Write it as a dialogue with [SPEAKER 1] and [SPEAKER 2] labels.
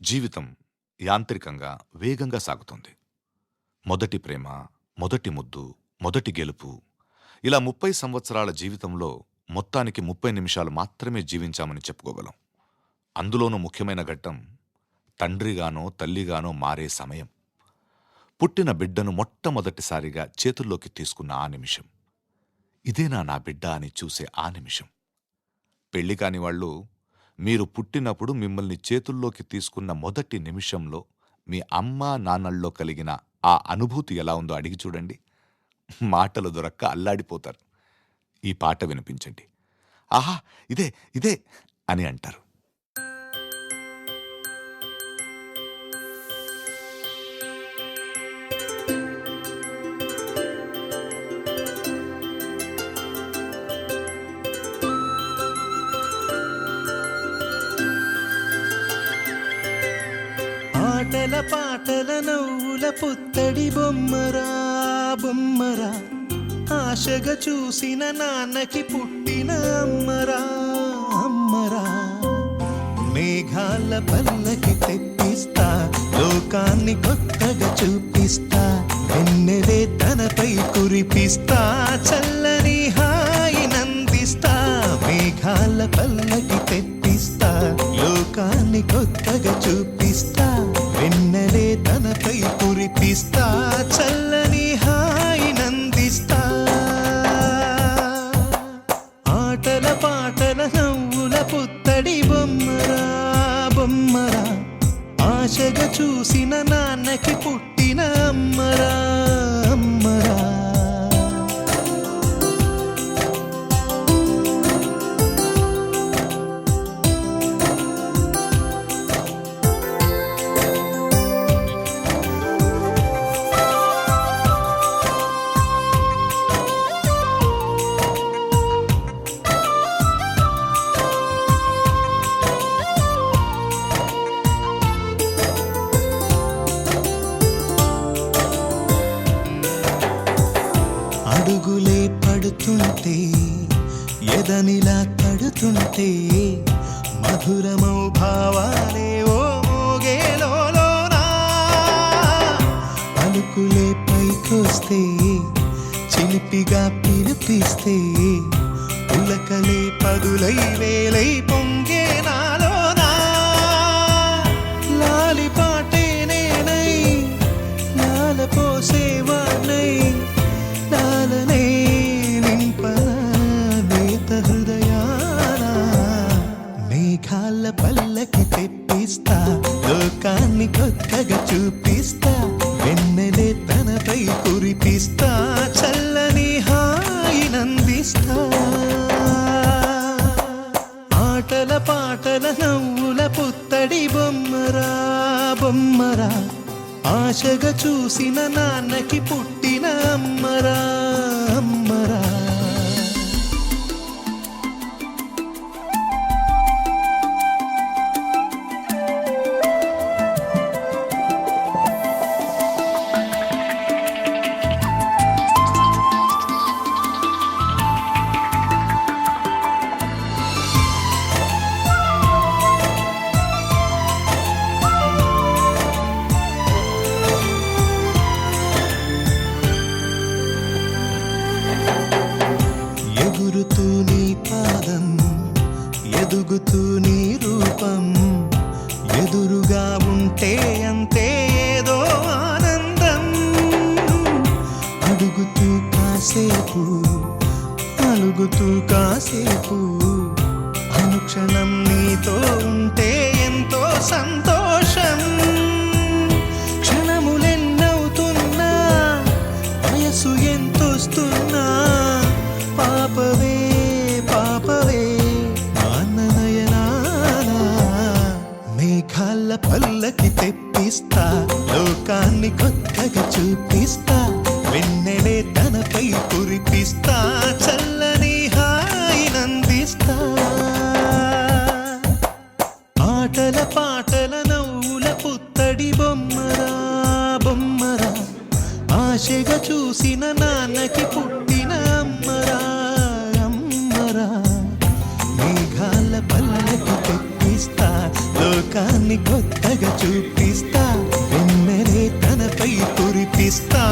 [SPEAKER 1] జీవితం యాంత్రికంగా వేగంగా సాగుతుంది. మొదటి ప్రేమ, మొదటి ముద్దు, మొదటి గెలుపు, ఇలా 30 సంవత్సరాల జీవితంలో మొత్తానికి 30 నిమిషాలు మాత్రమే జీవించామని చెప్పుకోగలం. అందులోనూ ముఖ్యమైన ఘట్టం తండ్రిగానో తల్లిగానో మారే సమయం. పుట్టిన బిడ్డను మొట్టమొదటిసారిగా చేతుల్లోకి తీసుకున్న ఆ నిమిషం. ఇదేనా నా బిడ్డ అని చూసే ఆ నిమిషం. పెళ్లి కాని వాళ్ళు మీరు పుట్టినప్పుడు మిమ్మల్ని చేతుల్లోకి తీసుకున్న మొదటి నిమిషంలో మీ అమ్మా నాన్నల్లో కలిగిన ఆ అనుభూతి ఎలా ఉందో అడిగి చూడండి. మాటలు దొరక్క అల్లాడిపోతారు. ఈ పాట వినిపించండి. ఆహా, ఇదే ఇదే అని అంటారు.
[SPEAKER 2] ఆటల పాటల నవ్వుల పుత్తడి బొమ్మరా బొమ్మరా, ఆశగా చూసిన నాన్నకి పుట్టిన అమ్మరా అమ్మరా. మేఘాల పల్లకి తెప్పిస్తా, లోకాన్ని కొత్తగా చూపిస్తా, వెన్నెలే తనపై కురిపిస్తా, చల్లని హాయి నందిస్తా. మేఘాల పల్లకి తెప్పిస్తా, లోకాన్ని కొత్తగా చూపిస్తా, వెన్నెలే తనపై కురిపిస్తా, చల్లని హాయి నందిస్తా. ఆటల పాటల నవ్వుల పుత్తడి బొమ్మరా బొమ్మరా, ఆశగా చూసిన నాన్నకి పుట్టిన అమ్మరా అమ్మరా. అడుగులే పడుతుంటే, ఎదనిలా తడుతుంటే, మధురమౌ భావాలే ఓ మోగేలోనా. పలుకులే పైకొస్తే, చిలిపిగా పిలిపిస్తే, పులకలే పదులై వేలై పొంగే నాలోనా. లాలి పాటే నేనై, లాల పోసేవాణ్ణై, లాలనే నింపనా నేత హృదయాన. మేఘాల పల్లకి తెప్పిస్తా, లోకాన్ని కొత్తగా చూపిస్తా, వెన్నెలే తనపై కురిపిస్తా, చల్లని హాయి నందిస్తా. ఆటల పాటల నవ్వుల పుత్తడి బొమ్మరా బొమ్మరా, ఆశగా చూసిన నాన్నకి పుట్టిన అమ్మరా అమ్మరా. ఎగురుతూ నీ పాదం, ఎదుగుతూ నీ రూపం, ఎదురుగా ఉంటే అంతే ఏదో ఆనందం. అడుగుతూ కాసేపు, అలుగుతూ కాసేపు, అనుక్షణం నీతో ఉంటే ఎంతో సంతోషం. క్షణములెన్నవుతున్నా, వయసు ఎంతొస్తున్నా, పాపవే పాపవే నాన్ననయనానా. మేఘాల పల్లకి తెప్పిస్తా, లోకాన్ని కొత్తగా చూపిస్తా, వెన్నెలే తనపై కురిపిస్తా, చల్లని హాయి నందిస్తా. ఆటల పాటల నవ్వుల పుత్తడి బొమ్మరా బొమ్మరా, ఆశగా చూసిన నాన్నకి పుట్టిన అమ్మరా అమ్మరా. మేఘాల పల్లకి తెప్పిస్తా, లోకాన్ని కొత్తగా చూపిస్తా వెన్నెలే తనపై కురిపిస్తా